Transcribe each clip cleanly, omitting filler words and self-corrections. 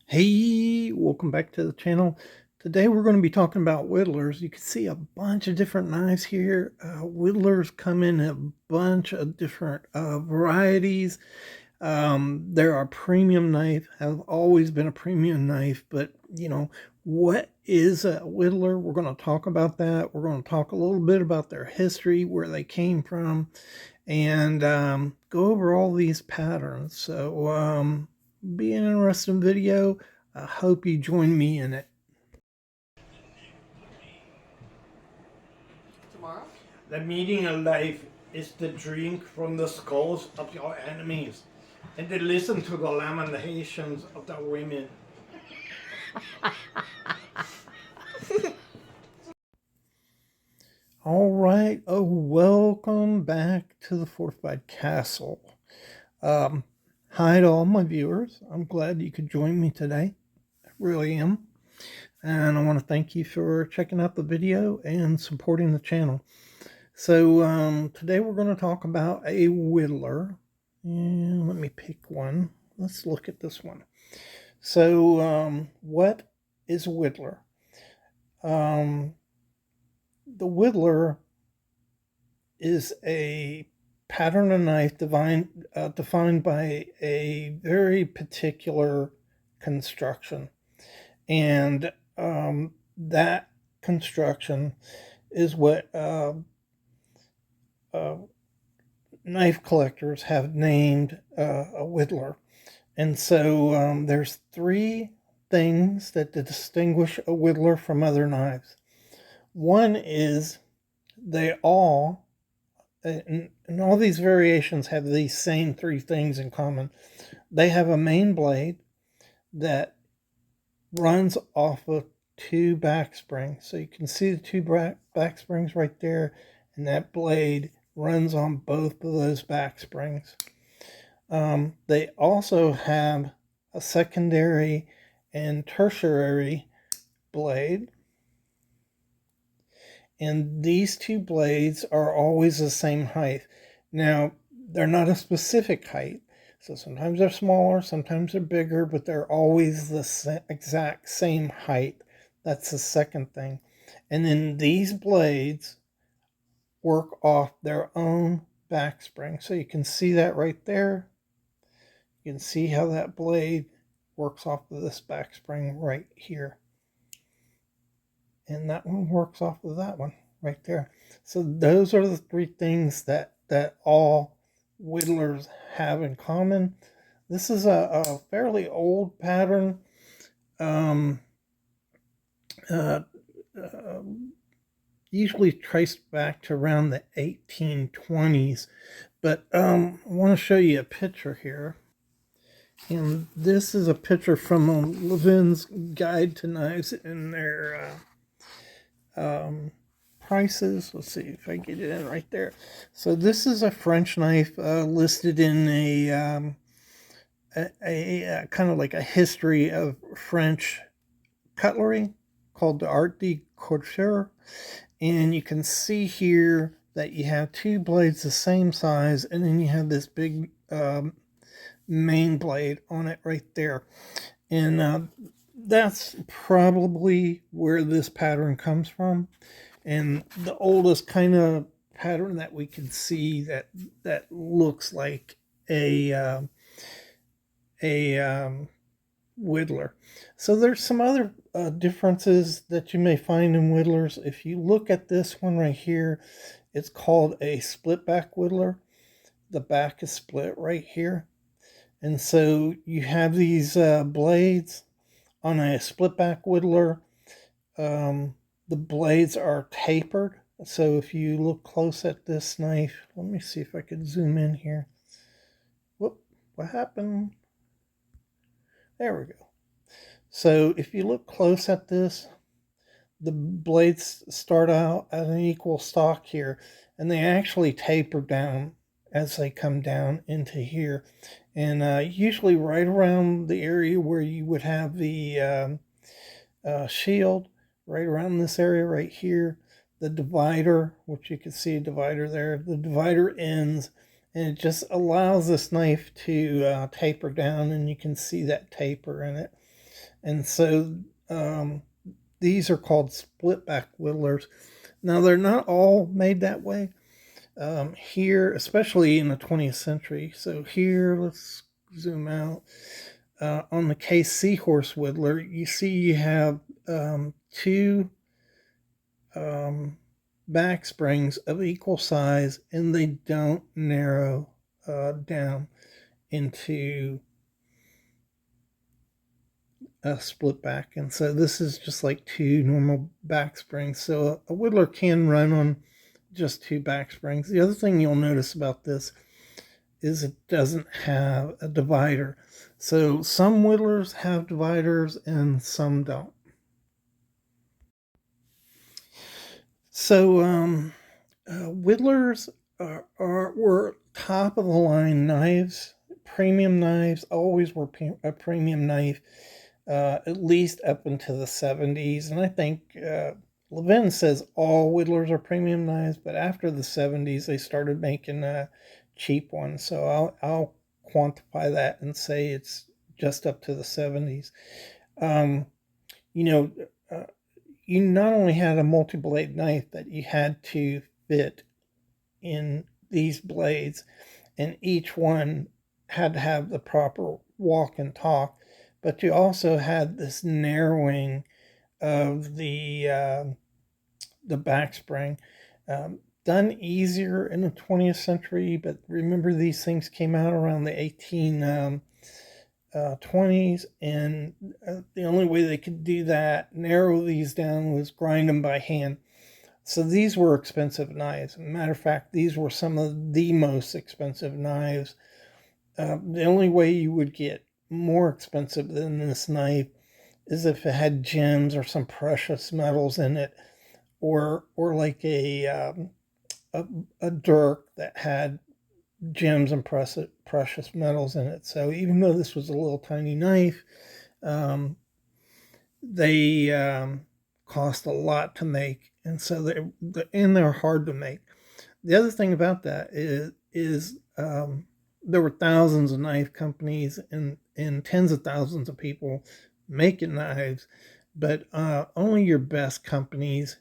Hey, welcome back to the channel. Today we're going to be talking about whittlers. You can see a bunch of different knives here. Whittlers come in a bunch of different varieties. They're a premium knife, have always been a premium knife, but you know, what is a whittler? We're going to talk about that. We're going to talk a little bit about their history, where they came from, and go over all these patterns. So be an interesting video. I hope you join me in it. Tomorrow? The meaning of life is to drink from the skulls of your enemies and to listen to the lamentations of the women. All right. Oh, welcome back to the Fortified Castle. Hi to all my viewers. I'm glad you could join me today. I really am. And I want to thank you for checking out the video and supporting the channel. So today we're going to talk about a whittler. And let me pick one. Let's look at this one. So what is a whittler? The whittler is a pattern of knife defined by a very particular construction. And that construction is what knife collectors have named a whittler. And so there's three things that distinguish a whittler from other knives. One is they all, and all these variations have these same three things in common. They have a main blade that runs off of two back springs. So you can see the two back springs right there, and that blade runs on both of those back springs. They also have a secondary and tertiary blade, and these two blades are always the same height. Now, they're not a specific height, so sometimes they're smaller, sometimes they're bigger, but they're always the exact same height. That's the second thing. And then these blades work off their own back spring. So you can see that right there. You can see how that blade works off of this back spring right here. And that one works off of that one right there. So those are the three things that all whittlers have in common. This is a fairly old pattern. Usually traced back to around the 1820s. But I want to show you a picture here. And this is a picture from Levin's Guide to Knives and their prices. Let's see if I get it in right there. So this is a French knife listed in a kind of like a history of French cutlery called the Art de Couture. And you can see here that you have two blades the same size, and then you have this big main blade on it right there. And that's probably where this pattern comes from. And the oldest kind of pattern that we can see that looks like a whittler. So there's some other differences that you may find in whittlers. If you look at this one right here, it's called a split back whittler. The back is split right here. And so you have these blades on a split back whittler. The blades are tapered. So if you look close at this knife, let me see if I can zoom in here. Whoop, what happened? There we go. So if you look close at this, the blades start out at an equal stock here, and they actually taper down as they come down into here. And usually right around the area where you would have the shield, right around this area right here, the divider, which you can see a divider there, the divider ends, and it just allows this knife to taper down, and you can see that taper in it. And so these are called split back whittlers. Now, they're not all made that way. Here, especially in the 20th century. So here, let's zoom out. On the Case Seahorse Whittler, you see you have two back springs of equal size, and they don't narrow down into a split back. And so this is just like two normal back springs. So a whittler can run on just two back springs. The other thing you'll notice about this is it doesn't have a divider. So some whittlers have dividers and some don't. So whittlers were top of the line knives. Premium knives always were a premium knife, at least up into the 70s. And I think Levin says all whittlers are premium knives, but after the 70s, they started making cheap ones. So I'll quantify that and say it's just up to the 70s. You know, you not only had a multi-blade knife that you had to fit in these blades, and each one had to have the proper walk and talk, but you also had this narrowing of the back spring, done easier in the 20th century. But remember, these things came out around the 1820s, and the only way they could do that, narrow these down, was grind them by hand. So these were expensive knives. Matter of fact, these were some of the most expensive knives. The only way you would get more expensive than this knife is if it had gems or some precious metals in it, or like a dirk that had gems and precious metals in it. So even though this was a little tiny knife, they cost a lot to make, and so they're hard to make. The other thing about that is there were thousands of knife companies and tens of thousands of people making knives, but only your best companies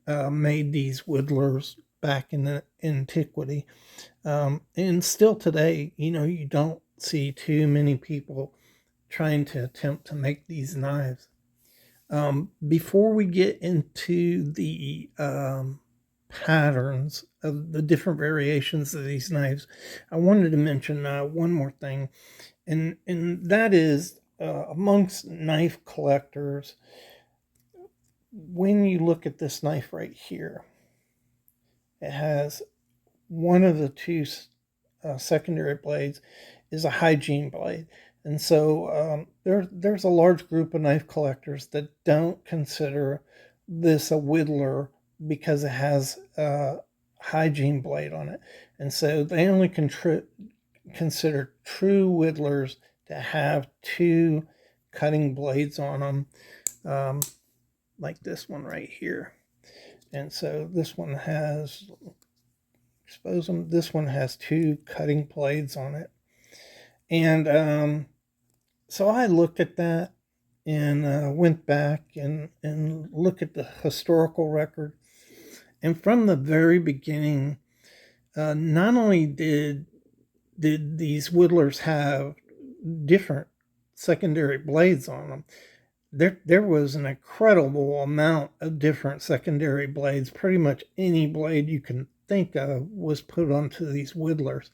made these whittlers back in the antiquity. And still today, you don't see too many people trying to attempt to make these knives. Before we get into the patterns of the different variations of these knives, I wanted to mention one more thing, and that is amongst knife collectors, when you look at this knife right here, it has one of the two secondary blades is a hygiene blade. And so there's a large group of knife collectors that don't consider this a whittler because it has a hygiene blade on it. And so they only consider true whittlers to have two cutting blades on them, like this one right here. And so this one has, expose them, this one has two cutting blades on it. And so I looked at that and went back and looked at the historical record. And from the very beginning, not only did these whittlers have different secondary blades on them, there was an incredible amount of different secondary blades. Pretty much any blade you can think of was put onto these whittlers.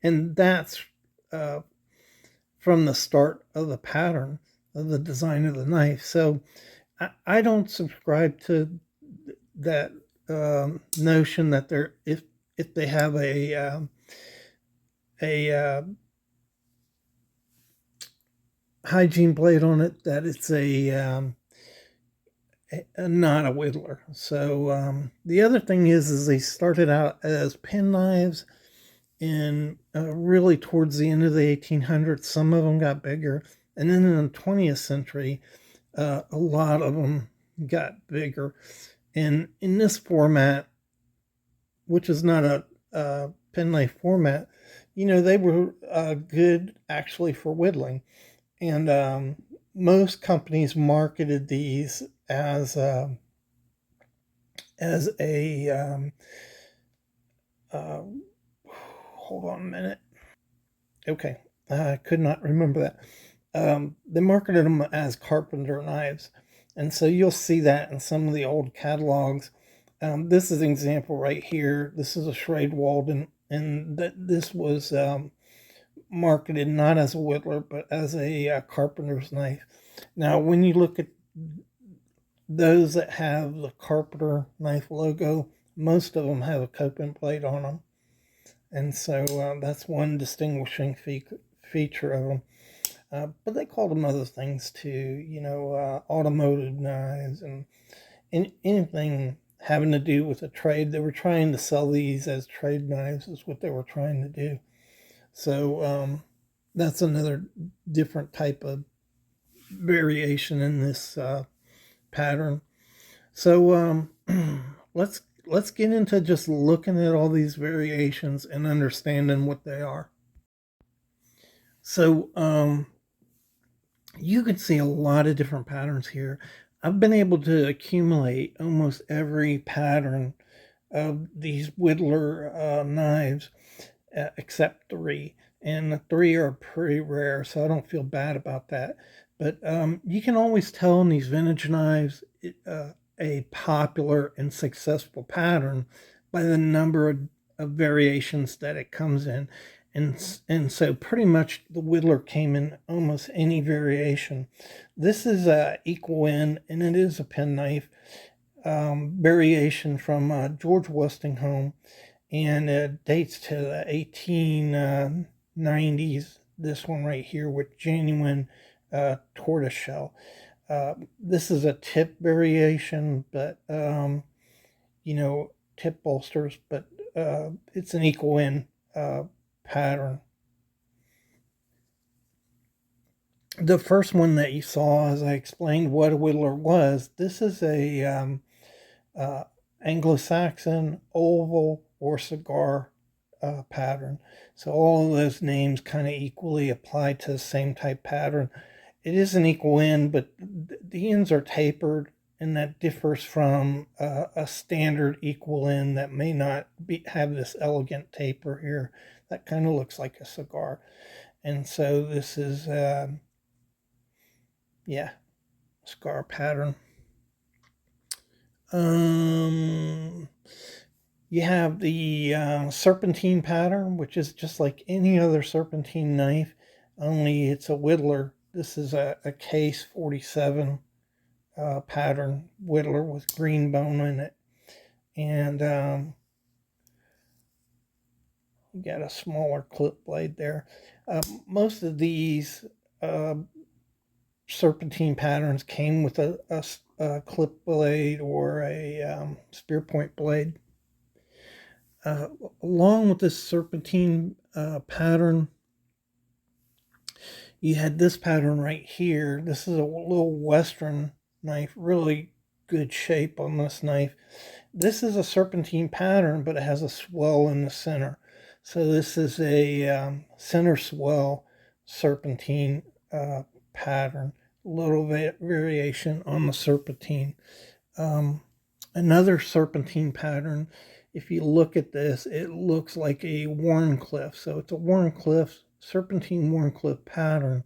And that's from the start of the pattern of the design of the knife. So I don't subscribe to that notion that they're, if they have a hygiene blade on it, that it's not a whittler. So the other thing is they started out as pen knives, and really towards the end of the 1800s, some of them got bigger, and then in the 20th century, a lot of them got bigger. And in this format, which is not a penknife format, they were good actually for whittling. And most companies marketed these as a uh, hold on a minute. Okay, I could not remember that. They marketed them as carpenter knives, and so you'll see that in some of the old catalogs. This is an example right here. This is a Schrade Walden, and this was marketed not as a whittler but as a carpenter's knife. Now, when you look at those that have the carpenter knife logo, most of them have a coping plate on them, and so that's one distinguishing feature of them. But they called them other things too, automotive knives and anything having to do with a trade. They were trying to sell these as trade knives, is what they were trying to do. So that's another different type of variation in this pattern. So let's get into just looking at all these variations and understanding what they are. So you can see a lot of different patterns here. I've been able to accumulate almost every pattern of these whittler knives except three. And the three are pretty rare, so I don't feel bad about that. But you can always tell in these vintage knives a popular and successful pattern by the number of variations that it comes in. And so pretty much the Whittler came in almost any variation. This is a equal in, and it is a penknife variation from George Westinghouse, and it dates to the 1890s. This one right here with genuine tortoiseshell. This is a tip variation, but tip bolsters, but it's an equal in pattern. The first one that you saw, as I explained what a whittler was, this is a Anglo-Saxon oval or cigar pattern. So all of those names kind of equally apply to the same type pattern. It is an equal end, but the ends are tapered, and that differs from a standard equal end that may not have this elegant taper here. That kind of looks like a cigar. And so this is, cigar pattern. You have the serpentine pattern, which is just like any other serpentine knife, only it's a whittler. This is a case 47 pattern whittler with green bone in it. And you got a smaller clip blade there. Most of these serpentine patterns came with a clip blade or a spear point blade. Along with this serpentine pattern, you had this pattern right here. This is a little Western knife, really good shape on this knife. This is a serpentine pattern, but it has a swell in the center. So this is a center swell serpentine pattern. A little variation on the serpentine. Another serpentine pattern, if you look at this, it looks like a Warncliffe. So it's a Warncliffe, serpentine Warncliffe pattern.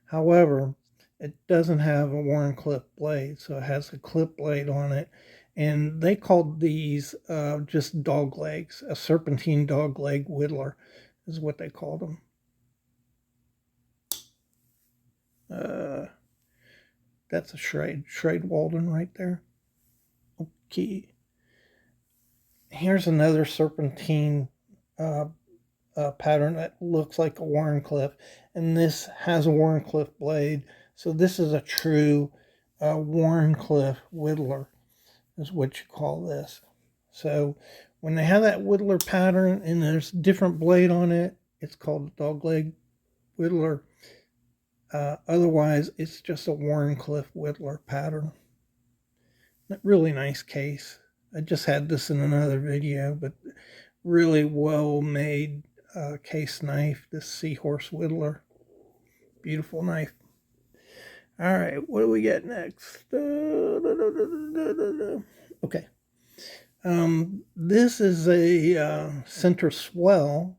However, it doesn't have a Warncliffe blade, so it has a clip blade on it. And they called these just dog legs. A serpentine dog leg whittler is what they called them. That's a Schrade Walden right there. Okay. Here's another serpentine pattern that looks like a Warncliffe, and this has a Warncliffe blade. So this is a true Warncliffe whittler, is what you call this. So when they have that whittler pattern and there's different blade on it, it's called a dogleg whittler. Otherwise, it's just a Warncliffe whittler pattern. Really nice case. I just had this in another video, but really well made case knife, this Seahorse Whittler. Beautiful knife. All right, what do we get next? Okay. This is a center swell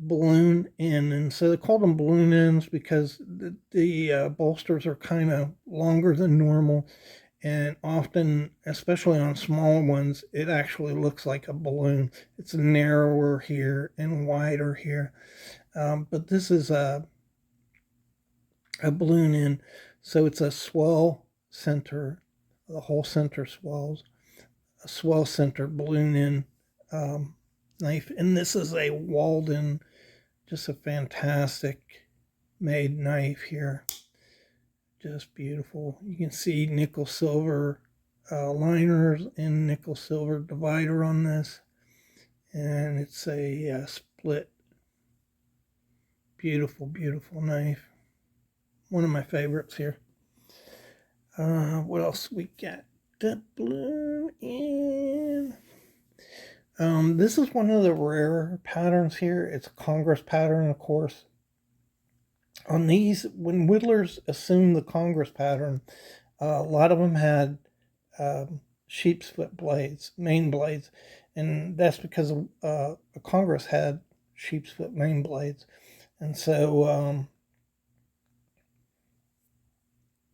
balloon end, and so they call them balloon ends because the bolsters are kind of longer than normal, and often, especially on smaller ones, it actually looks like a balloon. It's narrower here and wider here, but this is a balloon end, so it's a swell center. The whole center swells. A swell center balloon end knife, and this is a Walden. Just a fantastic made knife here. Just beautiful. You can see nickel silver liners and nickel silver divider on this. And it's a split. Beautiful, beautiful knife. One of my favorites here. What else we got? The blue in. This is one of the rare patterns here. It's a Congress pattern, of course. On these, when whittlers assumed the Congress pattern, a lot of them had sheep's foot blades, main blades, and that's because Congress had sheep's foot main blades, and so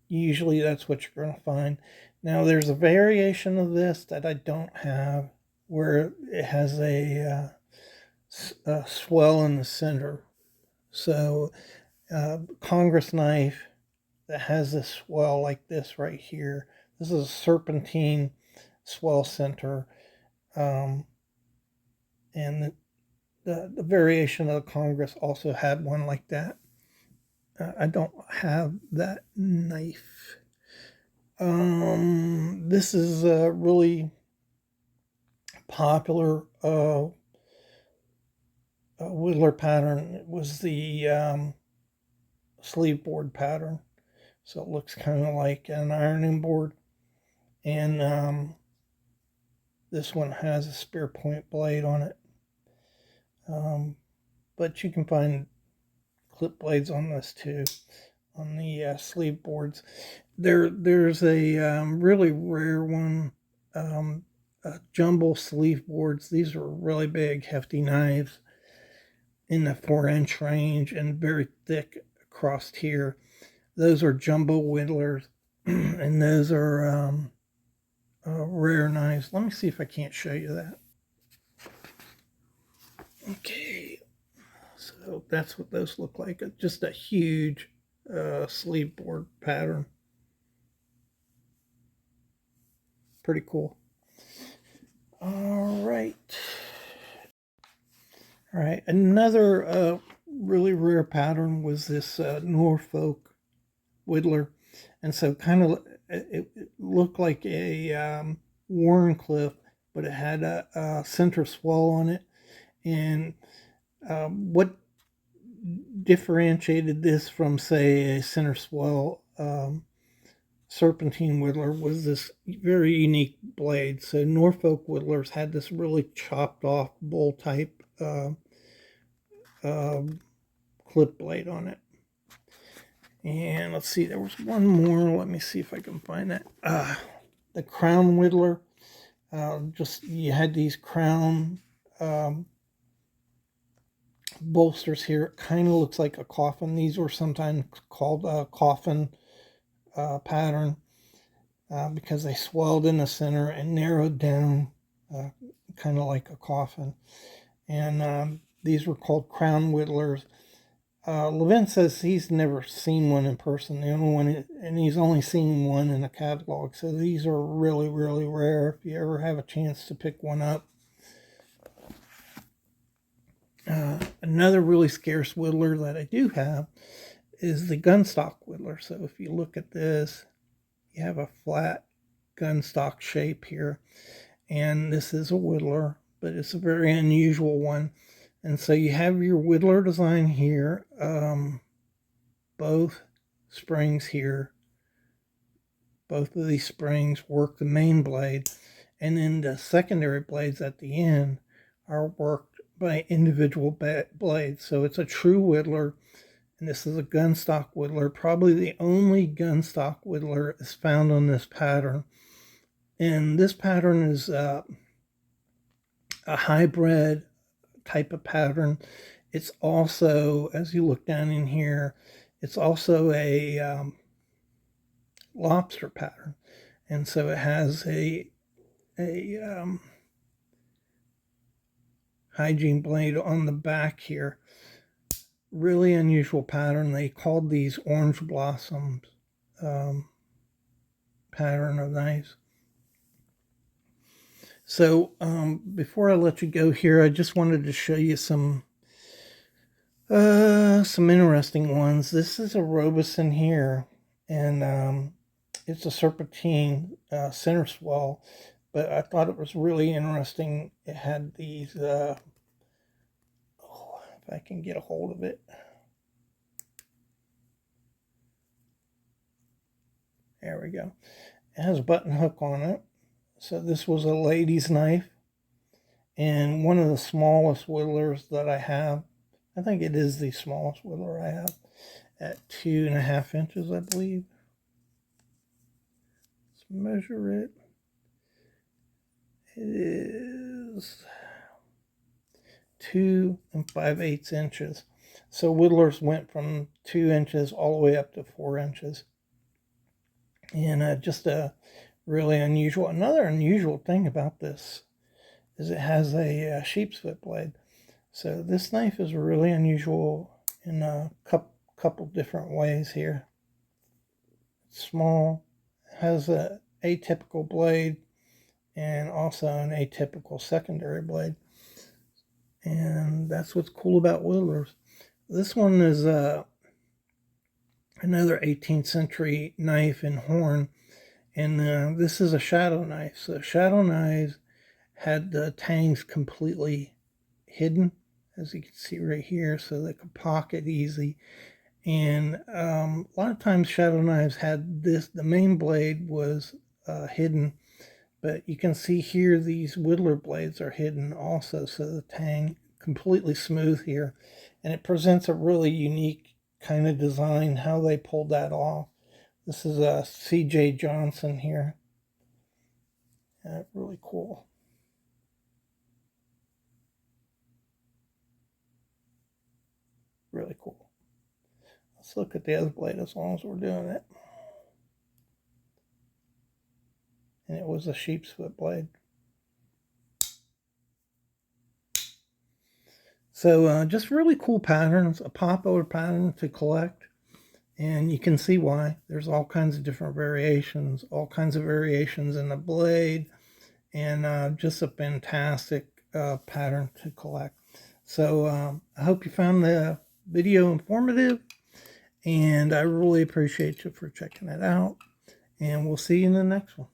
usually that's what you're going to find. Now there's a variation of this that I don't have, where it has a swell in the center. So Congress knife that has this swell like this right here. This is a serpentine swell center, and the variation of the Congress also had one like that. I don't have that knife. This is a really popular whittler pattern. It was the sleeve board pattern, so it looks kind of like an ironing board, and this one has a spear point blade on it, but you can find clip blades on this too, on the sleeve boards. There's a really rare one, jumbo sleeve boards. These are really big, hefty knives in the 4-inch range and very thick across here. Those are jumbo whittlers, and those are rare knives. Let me see if I can't show you that. Okay, so that's what those look like. Just a huge sleeve board pattern. Pretty cool. All right. All right, another really rare pattern was this Norfolk Whittler, and so kind of it looked like a Warncliffe, but it had a center swell on it, and what differentiated this from, say, a center swell serpentine whittler was this very unique blade. So Norfolk whittlers had this really chopped off bull type clip blade on it. And let's see, there was one more. Let me see if I can find that. The crown whittler. Just you had these crown bolsters here. It kind of looks like a coffin. These were sometimes called a coffin pattern because they swelled in the center and narrowed down, kind of like a coffin. And these were called crown whittlers. Levin says he's never seen one in person. The only one, and he's only seen one in a catalog. So these are really, really rare. If you ever have a chance to pick one up. Another really scarce whittler that I do have is the gunstock whittler. So if you look at this, you have a flat gunstock shape here, and this is a whittler, but it's a very unusual one. And so you have your whittler design here, both springs here both of these springs work the main blade, and then the secondary blades at the end are worked by individual blades. So it's a true whittler, and this is a gunstock whittler. Probably the only gunstock whittler is found on this pattern. And this pattern is a hybrid type of pattern. It's also, as you look down in here, it's also a lobster pattern. And so it has a hygiene blade on the back here. Really unusual pattern. They called these orange blossoms pattern of knives. So before I let you go here, I just wanted to show you some interesting ones. This is a Robeson here, and it's a serpentine center swell, but I thought it was really interesting. It had these, if I can get a hold of it. There we go. It has a button hook on it. So this was a lady's knife, and one of the smallest whittlers that I have. I think it is the smallest whittler I have, at 2.5 inches, I believe. Let's measure it. It is 2 5/8 inches. So whittlers went from 2 inches all the way up to 4 inches. And just a really unusual. Another unusual thing about this is it has a sheep's foot blade. So this knife is really unusual in a couple different ways here. It's small, has an atypical blade, and also an atypical secondary blade. And that's what's cool about whittlers. This one is another 18th century knife in horn, and this is a shadow knife. So shadow knives had the tangs completely hidden, as you can see right here, so they could pocket easy. And a lot of times shadow knives had this, the main blade was hidden, but you can see here these whittler blades are hidden also, so the tang completely smooth here, and it presents a really unique kind of design how they pulled that off. This is a C.J. Johnson here. Really cool. Really cool. Let's look at the other blade as long as we're doing it. And it was a sheep's foot blade. So just really cool patterns, a popular pattern to collect. And you can see why. There's all kinds of different variations, all kinds of variations in the blade, and just a fantastic pattern to collect. So I hope you found the video informative, and I really appreciate you for checking it out. And we'll see you in the next one.